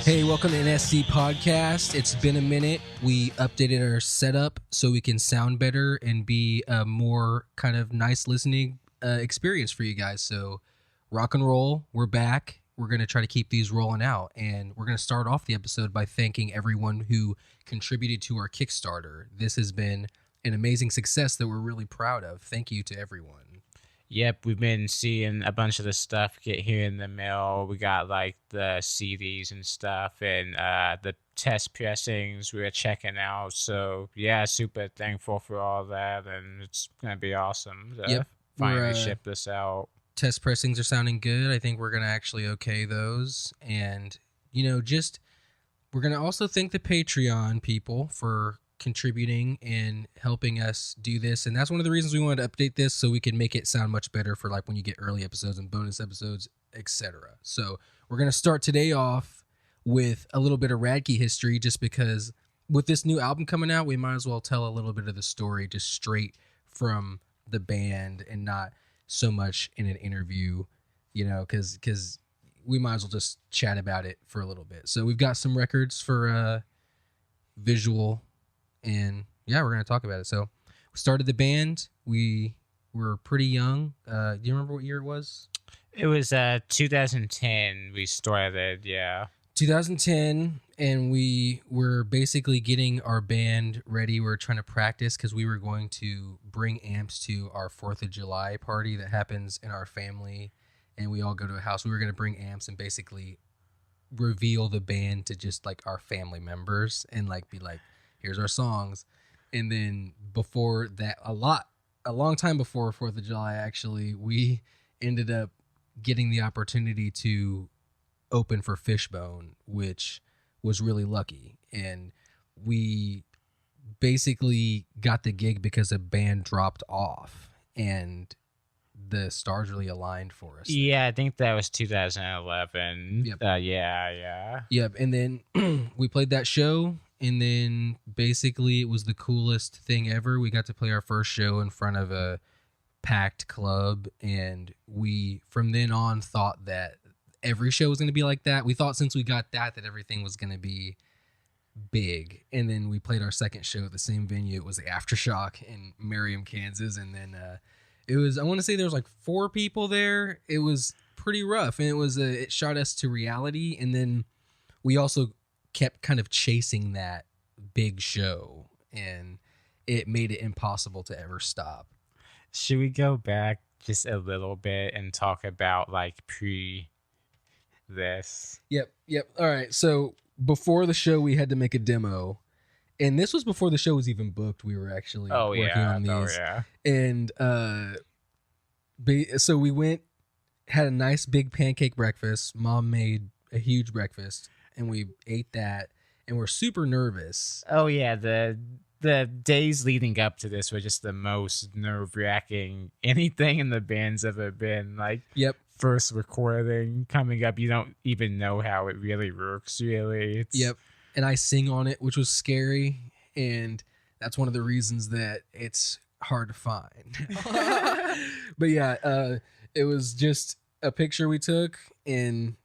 Hey, welcome to NSC Podcast. It's been a minute. We updated our setup so we can sound better and be a more kind of nice listening experience for you guys. So rock and roll. We're back. We're going to try to keep these rolling out. And we're going to start off the episode by thanking everyone who contributed to our Kickstarter. This has been an amazing success that we're really proud of. Thank you to everyone. Yep, we've been seeing a bunch of the stuff get here in the mail. We got like the CDs and stuff and the test pressings we were checking out. So yeah, super thankful for all that, and it's going to be awesome to finally ship this out. Test pressings are sounding good. I think we're going to actually okay those. And, you know, we're going to also thank the Patreon people for contributing and helping us do this, and that's one of the reasons we wanted to update this so we can make it sound much better for like when you get early episodes and bonus episodes, etc. So we're going to start today off with a little bit of Radke history, just because with this new album coming out, we might as well tell a little bit of the story just straight from the band and not so much in an interview, you know, because we might as well just chat about it for a little bit. So we've got some records for visual. And yeah, we're going to talk about it. So we started the band. We were pretty young. Do you remember what year it was? It was 2010 we started, yeah. 2010, and we were basically getting our band ready. We were trying to practice because we were going to bring amps to our 4th of July party that happens in our family, and we all go to a house. We were going to bring amps and basically reveal the band to just like our family members and like be like, here's our songs. And then before that, a long time before 4th of July, actually, we ended up getting the opportunity to open for Fishbone, which was really lucky. And we basically got the gig because a band dropped off and the stars really aligned for us. Yeah, I think that was 2011. Yep. Yeah. Yep. And then we played that show. And then basically it was the coolest thing ever. We got to play our first show in front of a packed club. And we, from then on, thought that every show was going to be like that. We thought since we got that everything was going to be big. And then we played our second show at the same venue. It was the Aftershock in Merriam, Kansas. And then it was, I want to say there was like 4 people there. It was pretty rough. And it shot us to reality. And then we also kept kind of chasing that big show, and it made it impossible to ever stop. Should we go back just a little bit and talk about like this? Yep. All right. So before the show, we had to make a demo, and this was before the show was even booked. We were actually working on these. Oh yeah. And so we went, had a nice big pancake breakfast. Mom made a huge breakfast. And we ate that, and we're super nervous. Oh yeah, the days leading up to this were just the most nerve-wracking anything in the band's ever been. Like, yep. First recording coming up, you don't even know how it really works. Really, Yep. And I sing on it, which was scary, and that's one of the reasons that it's hard to find. But yeah, it was just a picture we took, and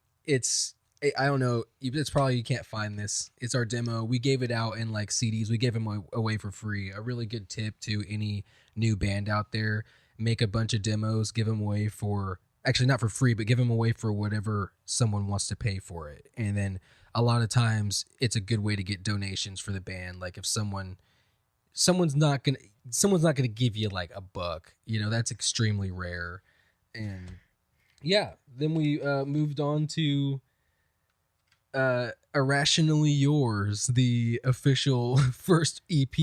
I don't know. It's probably, you can't find this. It's our demo. We gave it out in like CDs. We gave them away for free. A really good tip to any new band out there: make a bunch of demos, give them away for, actually not for free, but give them away for whatever someone wants to pay for it. And then a lot of times it's a good way to get donations for the band. Like if someone's not gonna give you like $1, you know, that's extremely rare. And yeah, then we moved on to Irrationally Yours, the official first EP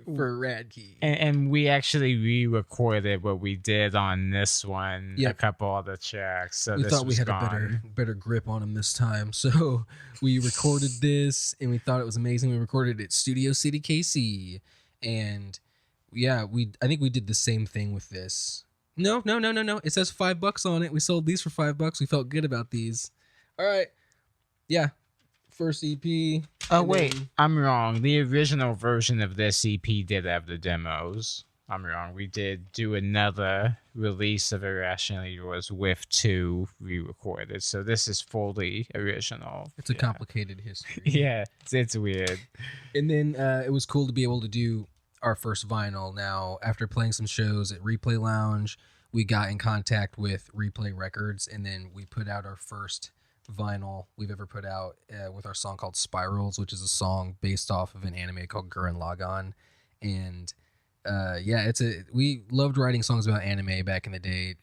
for Radke. And we actually re-recorded what we did on this one, a couple of the tracks. So we thought we had a better grip on them this time. So we recorded this, and we thought it was amazing. We recorded it at Studio City, KC. And yeah, I think we did the same thing with this. No. It says $5 on it. We sold these for $5. We felt good about these. All right. Yeah, first EP. Oh, wait, I'm wrong. The original version of this EP did have the demos I'm wrong. We did do another release of Irrationally Yours with 2 re-recorded. So this is fully original. It's a complicated history. Yeah, it's weird. And then it was cool to be able to do our first vinyl. Now, after playing some shows at Replay Lounge, we got in contact with Replay Records, and then we put out our first vinyl we've ever put out with our song called Spirals, which is a song based off of an anime called Gurren Lagann. And we loved writing songs about anime back in the day.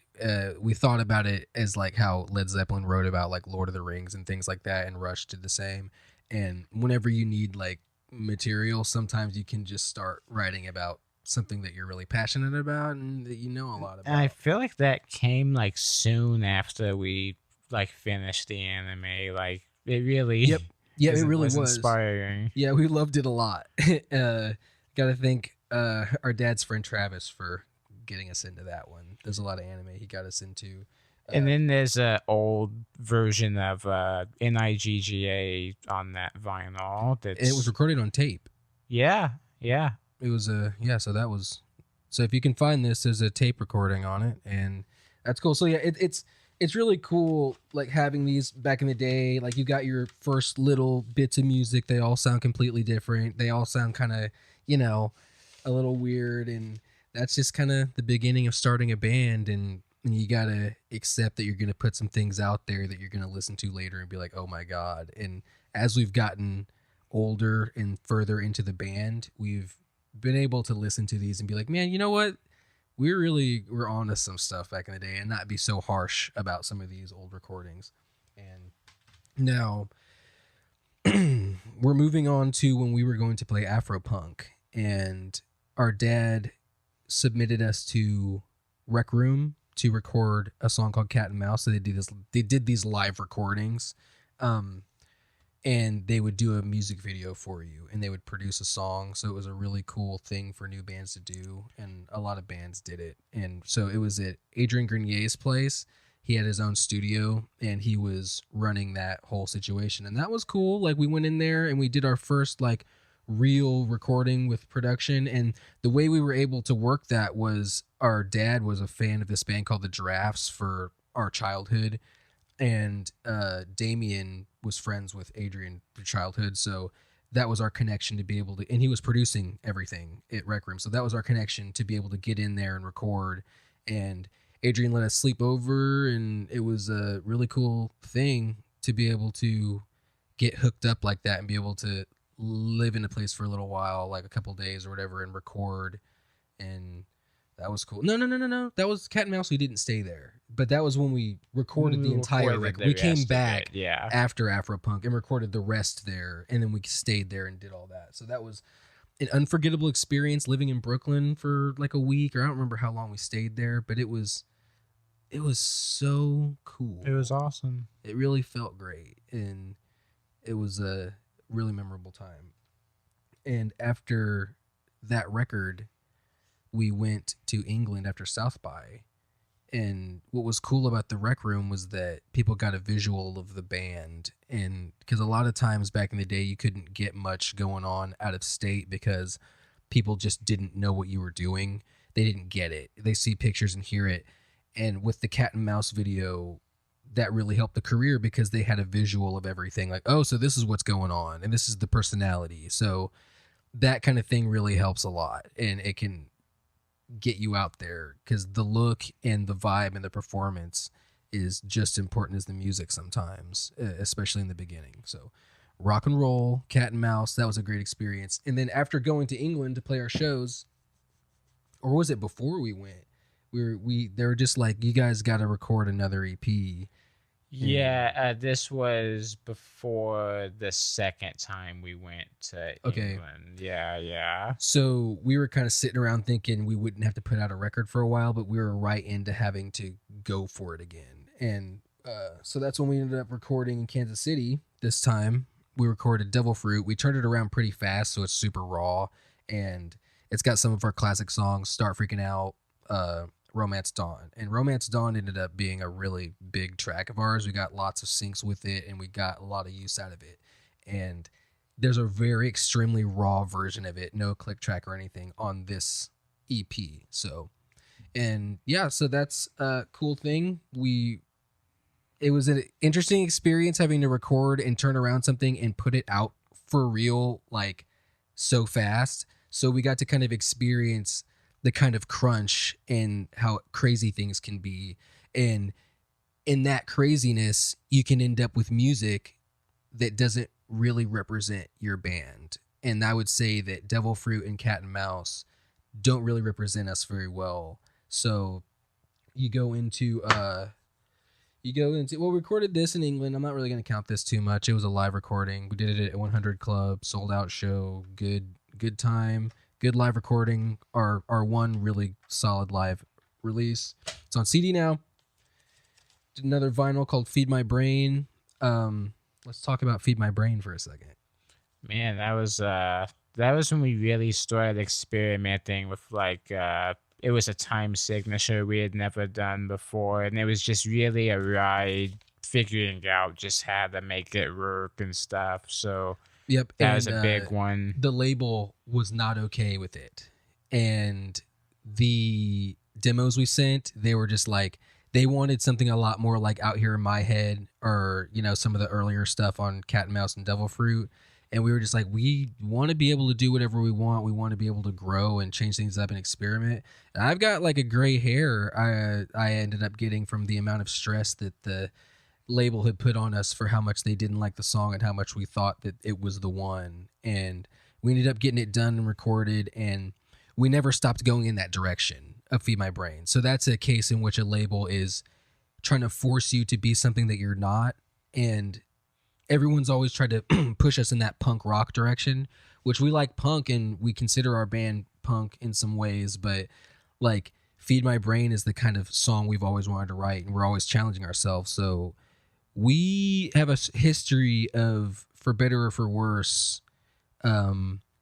We thought about it as like how Led Zeppelin wrote about like Lord of the Rings and things like that, and Rush did the same. And whenever you need like material, sometimes you can just start writing about something that you're really passionate about and that you know a lot about. And I feel like that came like soon after we like finished the anime. Like it really it really was inspiring. Yeah, we loved it a lot. Gotta thank our dad's friend Travis for getting us into that one. There's a lot of anime he got us into. And then there's an old version of NIGGA on that vinyl. And it was recorded on tape. Yeah. It was so if you can find this, there's a tape recording on it, and that's cool. So yeah, it's really cool, like having these back in the day. Like you got your first little bits of music. They all sound completely different. They all sound kind of, a little weird, and that's just kind of the beginning of starting a band. And you gotta accept that you're gonna put some things out there that you're gonna listen to later and be like, oh my god. And as we've gotten older and further into the band, we've been able to listen to these and be like, man, you know what? We're on to some stuff back in the day, and not be so harsh about some of these old recordings. And now we're moving on to when we were going to play Afropunk, and our dad submitted us to Rec Room to record a song called Cat and Mouse. So they did these live recordings. And they would do a music video for you, and they would produce a song. So it was a really cool thing for new bands to do, and a lot of bands did it. And so it was at Adrian Grenier's place. He had his own studio, and he was running that whole situation, and that was cool. Like we went in there and we did our first like real recording with production, and the way we were able to work that was our dad was a fan of this band called the Giraffes for our childhood, and Damien was friends with Adrian for childhood, so that was our connection to be able to, and he was producing everything at Rec Room, so that was our connection to be able to get in there and record. And Adrian let us sleep over, and it was a really cool thing to be able to get hooked up like that and be able to live in a place for a little while, like a couple days or whatever, and record. And that was cool. No. That was Cat and Mouse. We didn't stay there. But that was when we recorded the entire record. We came back after Afropunk and recorded the rest there. And then we stayed there and did all that. So that was an unforgettable experience living in Brooklyn for like a week. Or I don't remember how long we stayed there. But it was so cool. It was awesome. It really felt great. And it was a really memorable time. And after that record, we went to England after South by, and what was cool about the Rec Room was that people got a visual of the band, and because a lot of times back in the day you couldn't get much going on out of state because people just didn't know what you were doing. They didn't get it. They see pictures and hear it, and with the Cat and Mouse video, that really helped the career because they had a visual of everything, like, oh, so this is what's going on, and this is the personality. So that kind of thing really helps a lot, and it can get you out there because the look and the vibe and the performance is just important as the music sometimes, especially in the beginning. So rock and roll, Cat and Mouse, that was a great experience. And then after going to England to play our shows, or was it before we went, they were just like, you guys got to record another EP. Yeah, this was before the second time we went to England. Yeah. So we were kind of sitting around thinking we wouldn't have to put out a record for a while, but we were right into having to go for it again. And so that's when we ended up recording in Kansas City. This time we recorded Devil Fruit. We turned it around pretty fast, so it's super raw. And it's got some of our classic songs, Start Freaking Out, Romance Dawn. And Romance Dawn ended up being a really big track of ours. We got lots of syncs with it, and we got a lot of use out of it. And there's a very extremely raw version of it, no click track or anything, on this EP. So, and yeah, so that's a cool thing. It was an interesting experience having to record and turn around something and put it out for real, like so fast. So we got to kind of experience the kind of crunch and how crazy things can be. And in that craziness, you can end up with music that doesn't really represent your band. And I would say that Devil Fruit and Cat and Mouse don't really represent us very well. So you go into we recorded this in England. I'm not really going to count this too much. It was a live recording. We did it at 100 Club, sold out show, good time, good live recording. Our one really solid live release. It's on CD now. Did another vinyl called Feed My Brain. Let's talk about Feed My Brain for a second. Man, that was when we really started experimenting with like it was a time signature we had never done before, and it was just really a ride figuring out just how to make it work and stuff. So yep, that was a big one. The label was not okay with it, and the demos we sent, they were just like, they wanted something a lot more like Out Here in My Head, or some of the earlier stuff on Cat and Mouse and Devil Fruit. And we were just like, we want to be able to do whatever we want. We want to be able to grow and change things up and experiment. And I've got like a gray hair I ended up getting from the amount of stress that the label had put on us for how much they didn't like the song and how much we thought that it was the one. And we ended up getting it done and recorded, and we never stopped going in that direction of Feed My Brain. So that's a case in which a label is trying to force you to be something that you're not. And everyone's always tried to push us in that punk rock direction, which we like punk and we consider our band punk in some ways, but like Feed My Brain is the kind of song we've always wanted to write, and we're always challenging ourselves. So we have a history of, for better or for worse,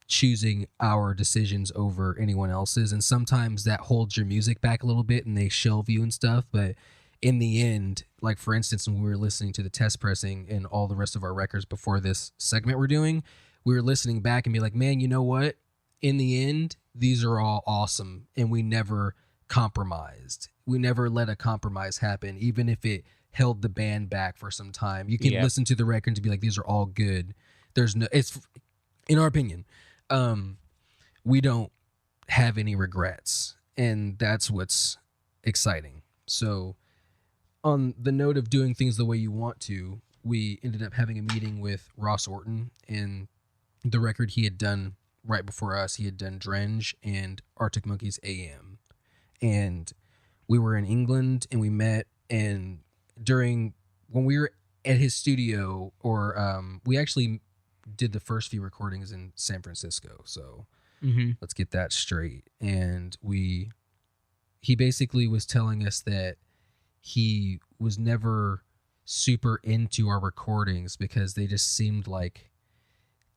choosing our decisions over anyone else's. And sometimes that holds your music back a little bit and they shelve you and stuff. But in the end, like for instance, when we were listening to the test pressing and all the rest of our records before this segment we're doing, we were listening back and be like, man, you know what? In the end, these are all awesome. And we never compromised. We never let a compromise happen, even if it held the band back for some time. You can listen to the record and be like, these are all good. It's, in our opinion, we don't have any regrets. And that's what's exciting. So on the note of doing things the way you want to, we ended up having a meeting with Ross Orton, and the record he had done right before us, he had done Drenge and Arctic Monkeys AM. And we were in England and we met, and when we were at his studio, or we actually did the first few recordings in San Francisco. So let's get that straight. And he basically was telling us that he was never super into our recordings because they just seemed like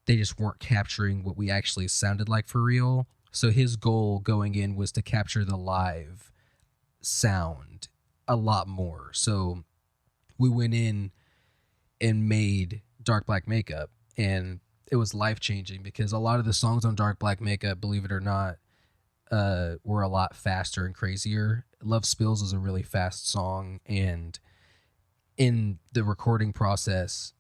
they just weren't capturing what we actually sounded like for real. So his goal going in was to capture the live sound a lot more. So we went in and made Dark Black Makeup, and it was life-changing because a lot of the songs on Dark Black Makeup, believe it or not, were a lot faster and crazier. Love Spills is a really fast song, and in the recording process,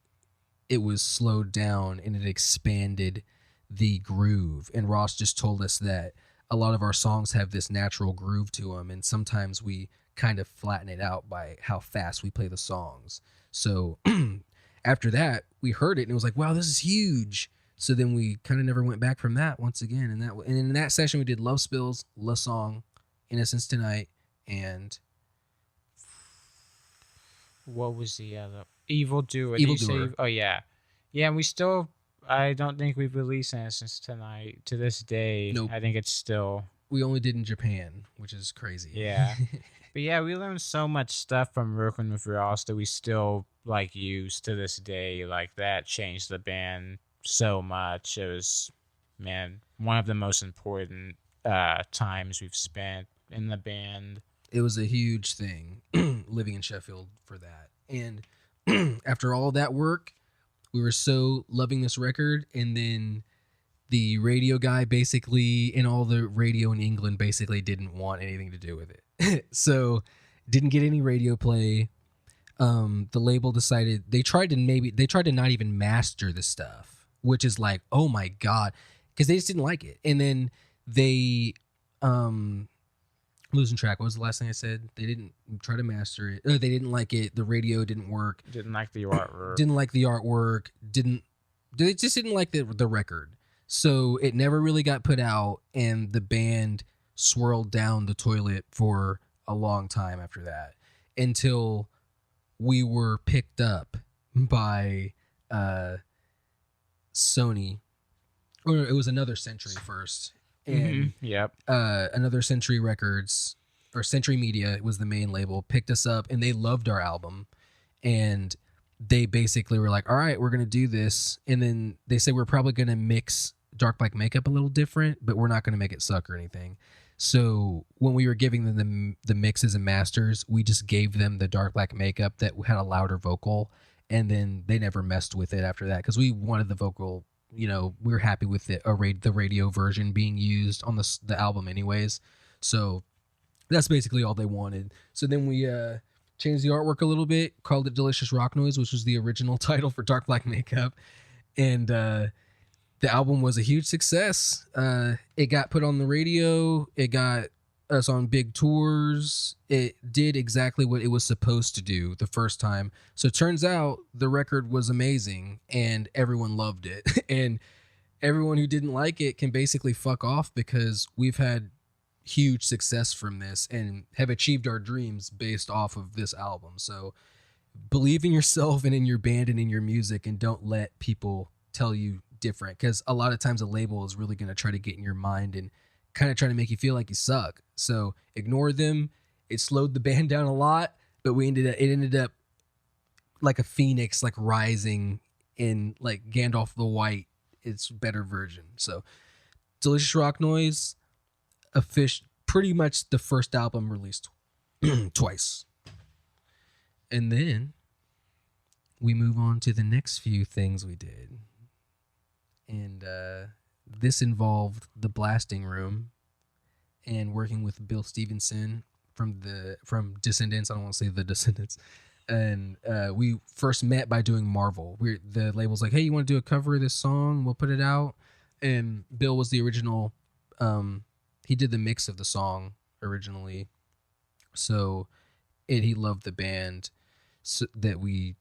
it was slowed down and it expanded the groove. And Ross just told us that a lot of our songs have this natural groove to them, and sometimes we kind of flatten it out by how fast we play the songs. So after that, we heard it and it was like, wow, this is huge. So then we kind of never went back from that once again. And in that session, we did Love Spills, La Song, Innocence Tonight, and what was the other? Evil Doer. Evil Doer. Oh, yeah. Yeah, we still, I don't think we've released Innocence Tonight to this day. Nope. I think it's still. We only did in Japan, which is crazy. Yeah. But yeah, we learned so much stuff from working with Ross that we still like use to this day. Like that changed the band so much. It was, man, one of the most important times we've spent in the band. It was a huge thing living in Sheffield for that. And after all that work, we were so loving this record. And then the radio guy basically, and all the radio in England basically didn't want anything to do with it. So didn't get any radio play. The label decided they tried to not even master the stuff, which is like, oh my God, because they just didn't like it. And then they, losing track. What was the last thing I said? They didn't try to master it. They didn't like it. The radio didn't work. Didn't like the artwork. Didn't like the artwork. They just didn't like the record. So it never really got put out, and the band swirled down the toilet for a long time after that, until we were picked up by Sony, or it was Another Century first, and Another Century Records, or Century Media was the main label, picked us up, and they loved our album, and they basically were like, all right, we're gonna do this. And then they said we're probably gonna mix Dark Black Makeup a little different, but we're not gonna make it suck or anything. So when we were giving them the mixes and masters, we just gave them the Dark Black Makeup that had a louder vocal, and then they never messed with it after that, because we wanted the vocal, we were happy with the radio version being used on the album anyways. So that's basically all they wanted. So then we changed the artwork a little bit, called it Delicious Rock Noise, which was the original title for Dark Black Makeup. And the album was a huge success. It got put on the radio. It got us on big tours. It did exactly what it was supposed to do the first time. So it turns out the record was amazing and everyone loved it. And everyone who didn't like it can basically fuck off, because we've had huge success from this and have achieved our dreams based off of this album. So believe in yourself and in your band and in your music, and don't let people tell you different, because a lot of times a label is really going to try to get in your mind and kind of try to make you feel like you suck. So ignore them. It slowed the band down a lot, but it ended up like a phoenix, like rising in like Gandalf the White, its better version. So Delicious Rock Noise, pretty much the first album released twice. And then we move on to the next few things we did. And this involved the Blasting Room and working with Bill Stevenson from Descendants. I don't want to say the Descendants. And we first met by doing Marvel. The label's like, hey, you want to do a cover of this song? We'll put it out. And Bill was the original. He did the mix of the song originally. So he loved the band that we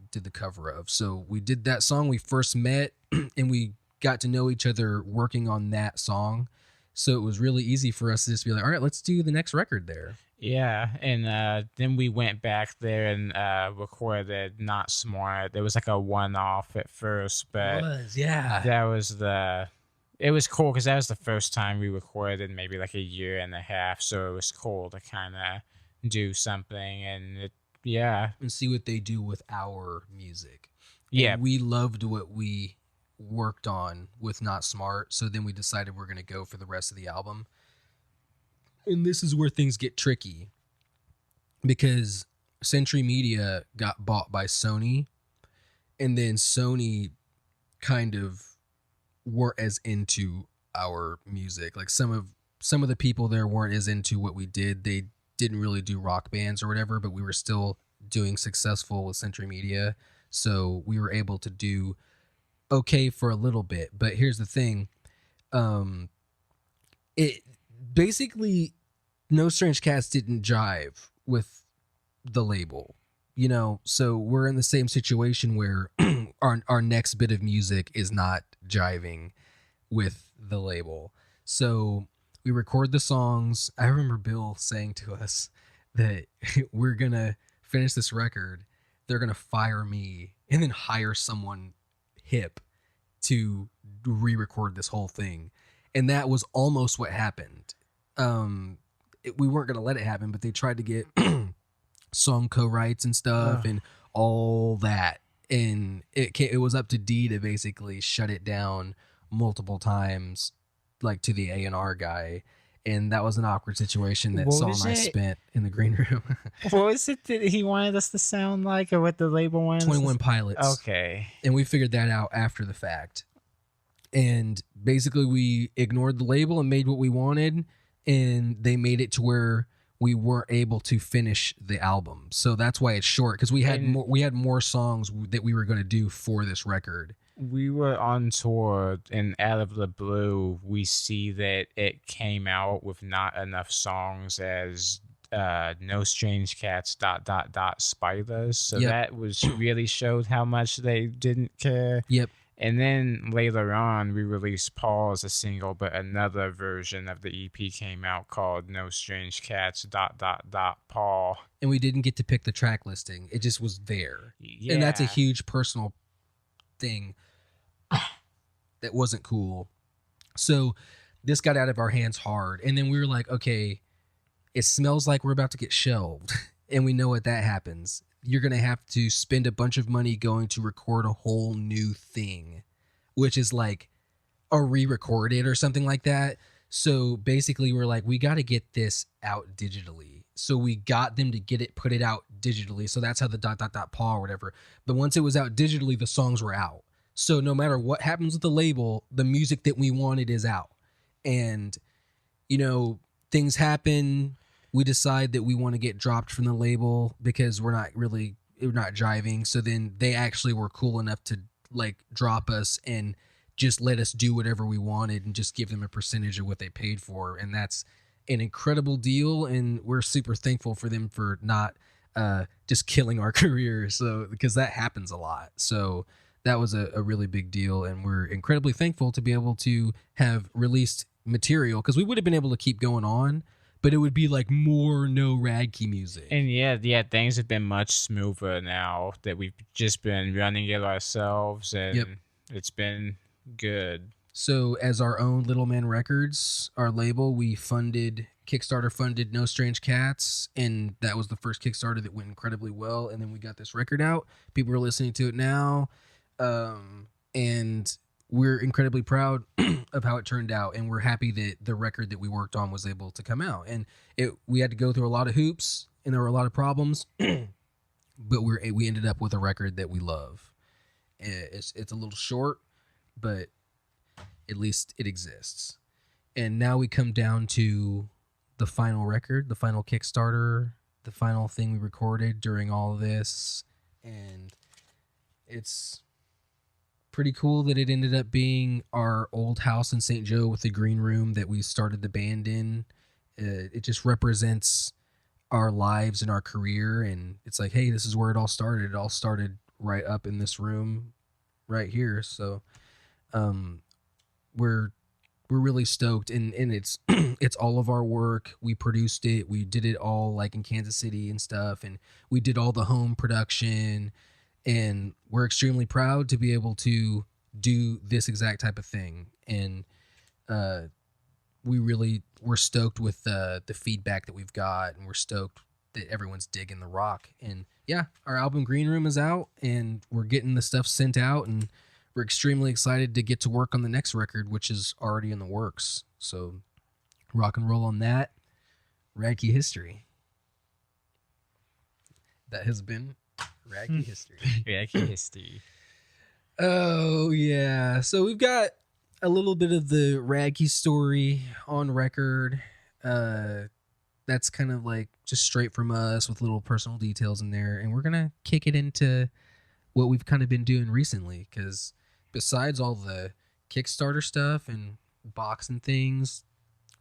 did the cover of. So we did that song. We first met and we got to know each other working on that song. So it was really easy for us to just be like, all right, let's do the next record there. Yeah, and then we went back there and recorded Not Smart. There was like a one-off at first, but it was cool because that was the first time we recorded in maybe like a year and a half. So it was cool to kind of do something and see what they do with our music. Yeah, and we loved what we worked on with Not Smart, so then we decided we're going to go for the rest of the album. And this is where things get tricky, because Century Media got bought by Sony, and then Sony kind of weren't as into our music. Like some of the people there weren't as into what we did. They didn't really do rock bands or whatever, but we were still doing successful with Century Media, so we were able to do okay for a little bit. But here's the thing, it basically, No Strange Cats didn't jive with the label, so we're in the same situation where our next bit of music is not jiving with the label. So we record the songs. I remember Bill saying to us that we're gonna finish this record, they're gonna fire me and then hire someone hip to re-record this whole thing. And that was almost what happened. We weren't going to let it happen, but they tried to get song co-writes and stuff and all that. And it was up to D to basically shut it down multiple times, like to the A&R guy. And that was an awkward situation that Saul and I spent in the green room. What was it that he wanted us to sound like, or what the label wanted? 21 Pilots. Okay. And we figured that out after the fact. And basically we ignored the label and made what we wanted, and they made it to where we weren't able to finish the album. So that's why it's short, because we had more songs that we were going to do for this record. We were on tour, and out of the blue, we see that it came out with not enough songs as No Strange Cats ... Spiders. So that was really showed how much they didn't care. Yep. And then later on, we released Paul as a single, but another version of the EP came out called No Strange Cats ... Paul. And we didn't get to pick the track listing. It just was there. Yeah. And that's a huge personal thing that wasn't cool. So this got out of our hands hard. And then we were like, okay, it smells like we're about to get shelved. And we know what that happens. You're going to have to spend a bunch of money going to record a whole new thing, which is like a re-record it or something like that. So basically we're like, we got to get this out digitally. So we got them to put it out digitally. So that's how the ... Paul or whatever. But once it was out digitally, the songs were out. So no matter what happens with the label, the music that we wanted is out. And, you know, things happen. We decide that we want to get dropped from the label because we're not jiving. So then they actually were cool enough to like drop us and just let us do whatever we wanted and just give them a percentage of what they paid for. And that's an incredible deal. And we're super thankful for them for not just killing our career. So, because that happens a lot. So that was a really big deal. And we're incredibly thankful to be able to have released material, because we would have been able to keep going on, but it would be like more no Radke music. And yeah, things have been much smoother now that we've just been running it ourselves, and it's been good. So as our own Little Man Records, our label, we Kickstarter funded No Strange Cats, and that was the first Kickstarter that went incredibly well. And then we got this record out. People are listening to it now. And we're incredibly proud of how it turned out, and we're happy that the record that we worked on was able to come out. And we had to go through a lot of hoops, and there were a lot of problems, but we ended up with a record that we love. It's a little short, but at least it exists. And now we come down to the final record, the final Kickstarter, the final thing we recorded during all of this, and it's pretty cool that it ended up being our old house in St. Joe with the green room that we started the band in. It just represents our lives and our career, and it's like, hey, this is where it all started. It all started right up in this room right here. So we're really stoked, and it's it's all of our work. We produced it, we did it all like in Kansas City and stuff, and we did all the home production. And we're extremely proud to be able to do this exact type of thing. And we're stoked with the feedback that we've got, and we're stoked that everyone's digging the rock. And yeah, our album Green Room is out, and we're getting the stuff sent out, and we're extremely excited to get to work on the next record, which is already in the works. So rock and roll on that. Radke History. That has been Radke History. Radke History. Oh, yeah. So we've got a little bit of the Radke story on record. That's kind of like just straight from us with little personal details in there. And we're going to kick it into what we've kind of been doing recently. Because besides all the Kickstarter stuff and boxing things,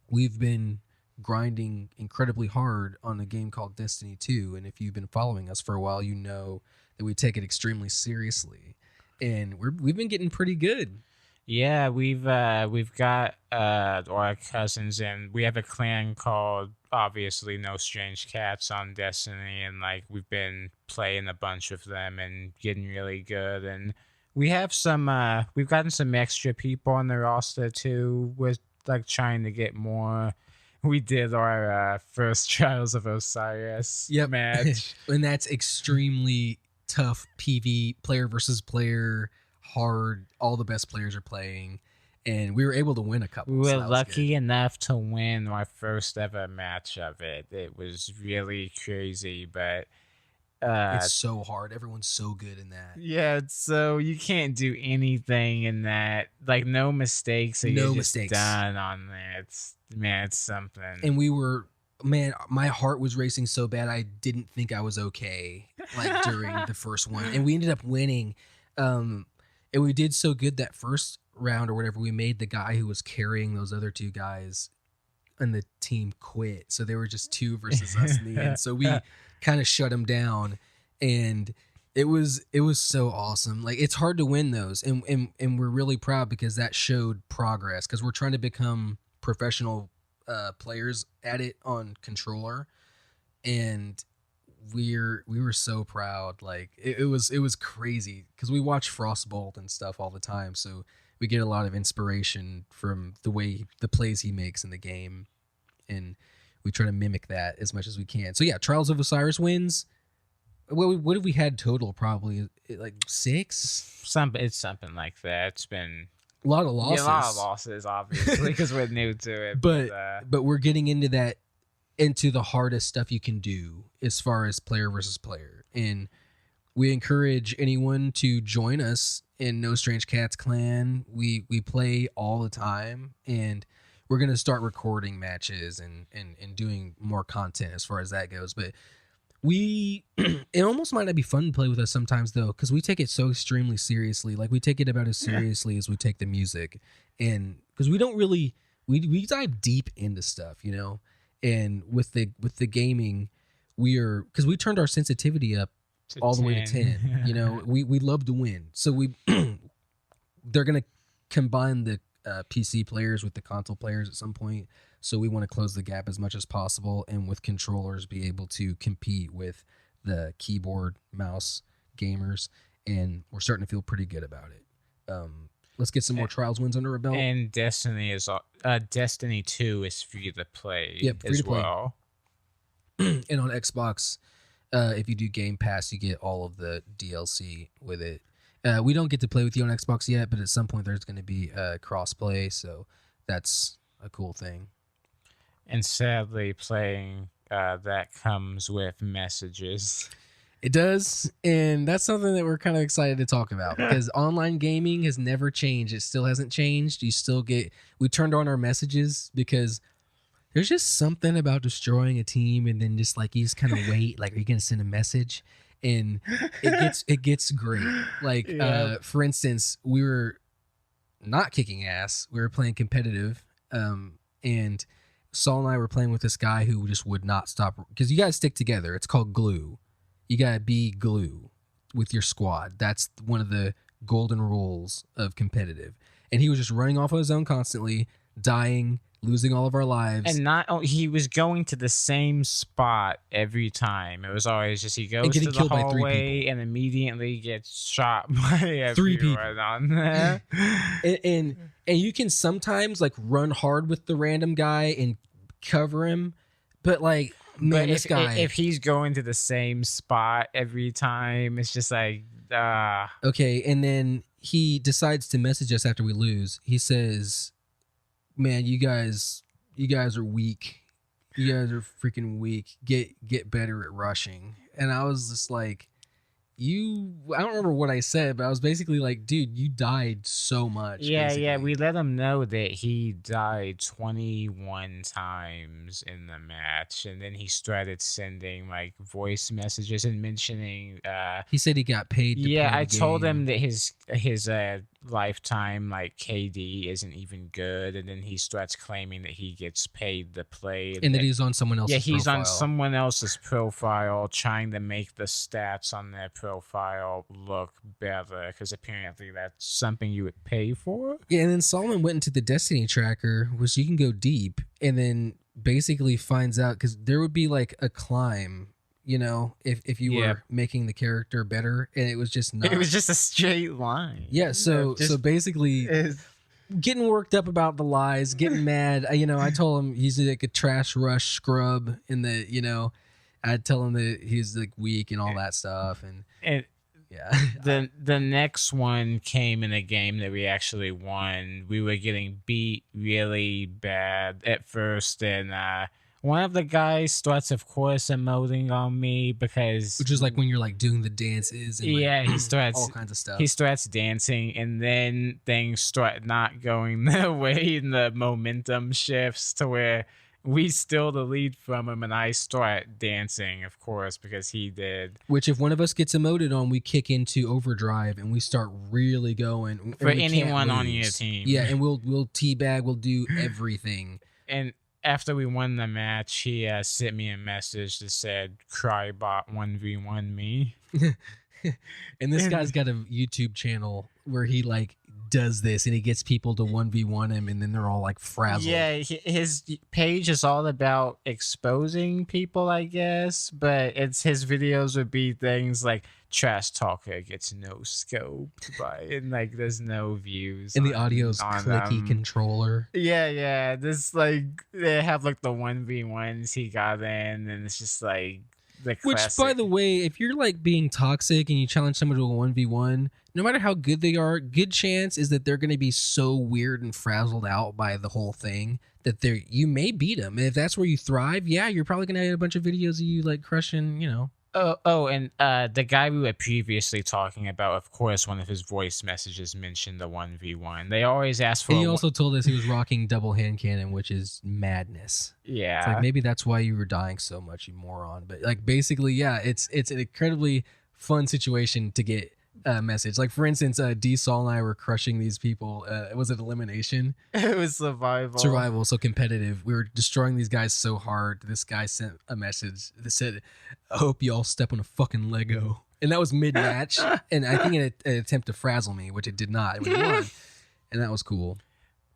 we've been grinding incredibly hard on a game called Destiny 2. And if you've been following us for a while, you know that we take it extremely seriously, and we've been getting pretty good. Yeah, we've got our cousins, and we have a clan called, obviously, No Strange Cats on Destiny, and like we've been playing a bunch of them and getting really good. And we have we've gotten some extra people on the roster too. We're like trying to get more. We did our first Trials of Osiris match. And that's extremely tough PV, player versus player, hard. All the best players are playing. And we were able to win a couple. We were lucky enough to win our first ever match of it. It was really crazy, but It's so hard. Everyone's so good in that. Yeah, so you can't do anything in that. Like, no mistakes. So No you're just mistakes. done on there. It's something. And we were, man, my heart was racing so bad I didn't think I was okay, like, during the first one. And we ended up winning. And we did so good that first round or whatever, we made the guy who was carrying those other two guys on the team quit. So they were just 2 versus us in the end. So we kind of shut him down, and it was so awesome. Like, it's hard to win those, and we're really proud because that showed progress, because we're trying to become professional players at it on controller, and we were so proud. Like, it was crazy because we watch Frostbolt and stuff all the time, so we get a lot of inspiration from the plays he makes in the game, and we try to mimic that as much as we can. So yeah, Trials of Osiris wins. What have we had total? Probably like 6. It's something like that. It's been a lot of losses. Yeah, a lot of losses, obviously, because we're new to it. But we're getting into the hardest stuff you can do as far as player versus player, and we encourage anyone to join us in No Strange Cats Clan. We play all the time, and we're going to start recording matches and doing more content as far as that goes. But it almost might not be fun to play with us sometimes, though, because we take it so extremely seriously. Like, we take it about as seriously as we take the music. And because we don't really, we dive deep into stuff, you know? And with the gaming, because we turned our sensitivity up all the way to 10. You know, we love to win. So they're going to combine the PC players with the console players at some point, so we want to close the gap as much as possible, and with controllers be able to compete with the keyboard mouse gamers, and we're starting to feel pretty good about it. Let's get some more Trials wins under our belt. And Destiny 2 is free to play. Yep, free as to play. Well. And on Xbox, if you do Game Pass, you get all of the DLC with it. We don't get to play with you on Xbox yet, but at some point there's going to be cross-play, so that's a cool thing. And sadly, playing that comes with messages. It does, and that's something that we're kind of excited to talk about, because online gaming has never changed. It still hasn't changed. We turned on our messages because there's just something about destroying a team, and then just like you just kind of wait, like, are you going to send a message? And it gets great. Like, for instance, we were not kicking ass. We were playing competitive, and Saul and I were playing with this guy who just would not stop, because you got to stick together. It's called glue. You got to be glue with your squad. That's one of the golden rules of competitive. And he was just running off on his own constantly, dying, losing all of our lives. And he was going to the same spot every time. It was always just he goes to the hallway and immediately gets shot by 3 people on there. and you can sometimes like run hard with the random guy and cover him, but like, man, this guy, if he's going to the same spot every time, it's just like okay. And then he decides to message us after we lose. He says, man, you guys are weak. You guys are freaking weak. Get better at rushing. And I was just like, I don't remember what I said, but I was basically like, dude, you died so much. Yeah, basically. yeah. We let him know that he died 21 times in the match, and then he started sending like voice messages and mentioning. He said he got paid. I told him that his lifetime like KD isn't even good, and then he starts claiming that he gets paid to play, and that he's on someone else's. Yeah, he's profile. on someone else's profile, trying to make the stats on their profile look better, because apparently that's something you would pay for. Yeah, and then Solomon went into the Destiny tracker, which you can go deep, and then basically finds out, because there would be like a climb, you know, if you were making the character better, and it was just not. It was just a straight line. Yeah, so basically getting worked up about the lies, getting mad. You know, I told him he's like a trash rush scrub in the, you know, I'd tell him that he's like weak and all that stuff, and yeah. The next one came in a game that we actually won. We were getting beat really bad at first, and one of the guys starts, of course, emoting on me because, which is like when you're like doing the dances and like, yeah, he starts all kinds of stuff. He starts dancing, and then things start not going the way, and the momentum shifts to where we steal the lead from him, and I start dancing, of course, because he did. Which, if one of us gets emoted on, we kick into overdrive and we start really going. For anyone on your team. Yeah, and we'll teabag, we'll do everything. And after we won the match, he sent me a message that said, "Crybot 1v1 me." And this guy's got a YouTube channel where he like does this and he gets people to 1v1 him, and then they're all like frazzled. Yeah, his page is all about exposing people, I guess, but his videos would be things like trash talker gets no scoped by, and like there's no views, and the audio's clicky controller. Yeah, this like they have like the 1v1s he got in, and it's just like the classic. Which, by the way, if you're like being toxic and you challenge someone to a 1v1, no matter how good they are, good chance is that they're going to be so weird and frazzled out by the whole thing that you may beat them. And if that's where you thrive, yeah, you're probably going to get a bunch of videos of you like crushing, you know. And the guy we were previously talking about, of course, one of his voice messages mentioned the 1v1. They always ask for. And he also told us he was rocking double hand cannon, which is madness. Yeah, it's like maybe that's why you were dying so much, you moron. But like basically, yeah, it's an incredibly fun situation to get a message. Like for instance, D Sol and I were crushing these people. Was it elimination? It was survival. So competitive. We were destroying these guys so hard. This guy sent a message that said, "I hope you all step on a fucking Lego." And that was mid-match. And I think it an attempt to frazzle me, which it did not. It won. And that was cool.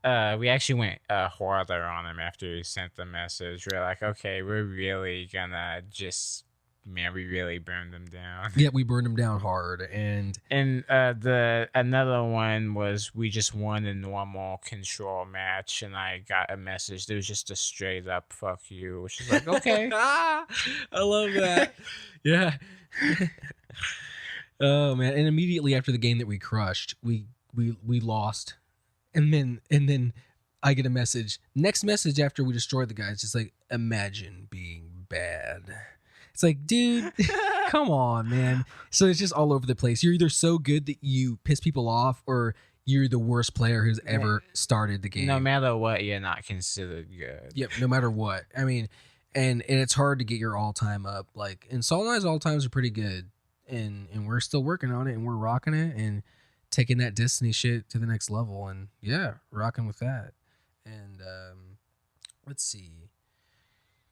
We actually went harder on him after he sent the message. We're like, okay, we're really gonna just... Man, we really burned them down. Yeah, we burned them down hard. And the another one was we just won a normal control match, and I got a message. There was just a straight up "fuck you," which is like, okay. I love that. Yeah. Oh man! And immediately after the game that we crushed, we lost, and then I get a message. Next message after we destroyed the guys, just like, imagine being bad. It's like, dude, come on, man. So it's just all over the place. You're either so good that you piss people off, or you're the worst player who's ever started the game. No matter what, you're not considered good. Yep, no matter what. I mean, and it's hard to get your all-time up. Like, and Saul and I's all-times are pretty good, and we're still working on it, and we're rocking it, and taking that Destiny shit to the next level, and yeah, rocking with that. And let's see.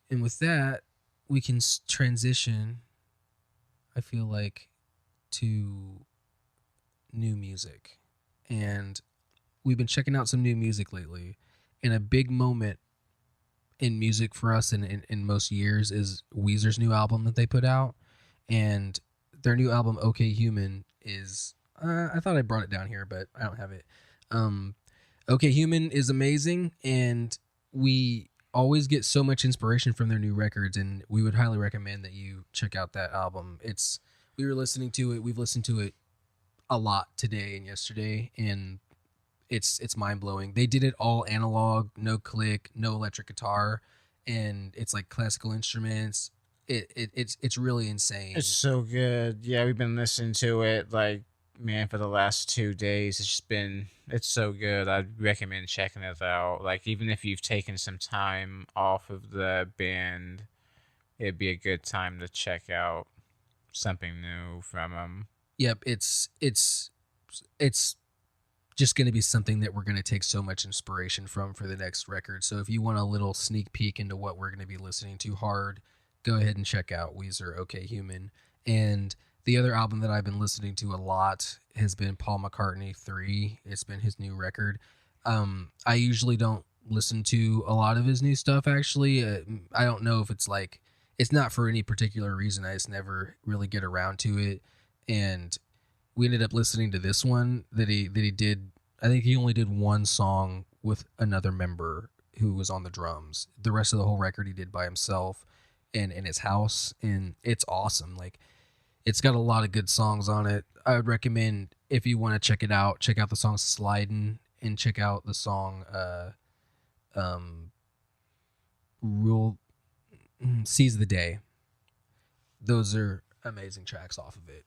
And with that, we can transition, I feel like, to new music. And we've been checking out some new music lately. And a big moment in music for us in most years is Weezer's new album that they put out. And their new album, OK Human, is... I thought I brought it down here, but I don't have it. OK Human is amazing, and we always get so much inspiration from their new records, and we would highly recommend that you check out that album. We were listening to it. We've listened to it a lot today and yesterday, and it's mind-blowing. They did it all analog, no click, no electric guitar, and it's like classical instruments. It's really insane. It's so good. Yeah, we've been listening to it like, man, for the last 2 days. It's so good. I'd recommend checking it out. Like, even if you've taken some time off of the band, it'd be a good time to check out something new from them. Yep, it's just going to be something that we're going to take so much inspiration from for the next record. So if you want a little sneak peek into what we're going to be listening to hard, go ahead and check out Weezer, OK Human. And the other album that I've been listening to a lot has been Paul McCartney 3. It's been his new record. I usually don't listen to a lot of his new stuff, actually. I don't know if it's like, it's not for any particular reason. I just never really get around to it. And we ended up listening to this one that he did. I think he only did one song with another member who was on the drums. The rest of the whole record he did by himself and in his house. And it's awesome. Like, it's got a lot of good songs on it. I would recommend, if you want to check it out, check out the song Slidin', and check out the song Rule Seize the Day. Those are amazing tracks off of it.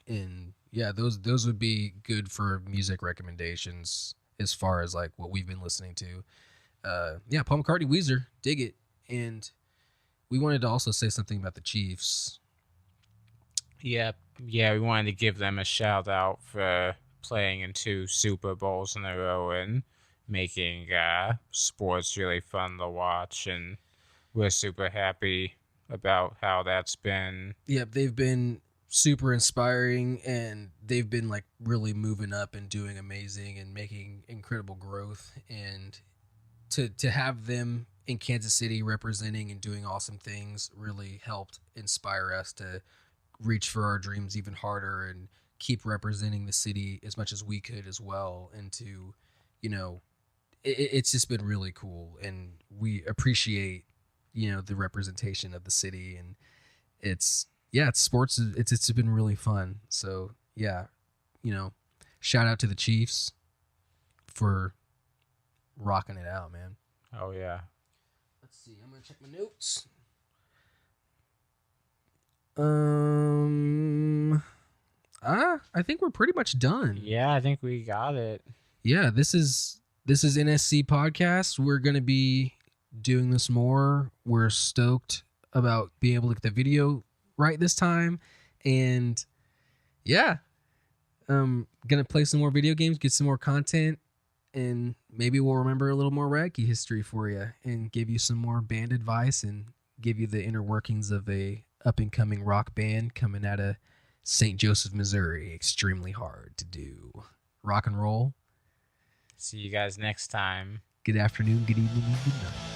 And yeah, those would be good for music recommendations as far as like what we've been listening to. Yeah, Paul McCartney, Weezer, dig it. And we wanted to also say something about the Chiefs. Yeah, we wanted to give them a shout out for playing in 2 Super Bowls in a row and making sports really fun to watch, and we're super happy about how that's been. Yep, they've been super inspiring, and they've been like really moving up and doing amazing and making incredible growth. And to have them in Kansas City representing and doing awesome things really helped inspire us to reach for our dreams even harder and keep representing the city as much as we could as well. And to, it's just been really cool, and we appreciate, the representation of the city. And it's sports. It's been really fun. So yeah, shout out to the Chiefs for rocking it out, man. Oh yeah. Let's see. I'm gonna check my notes. I think we're pretty much done. Yeah, I think we got it. Yeah, this is NSC Podcast. We're gonna be doing this more. We're stoked about being able to get the video right this time, and yeah, gonna play some more video games, get some more content, and maybe we'll remember a little more Radke history for you, and give you some more band advice, and give you the inner workings of a up and coming rock band coming out of St. Joseph, Missouri. Extremely hard to do. Rock and roll. See you guys next time. Good afternoon, good evening, and good night.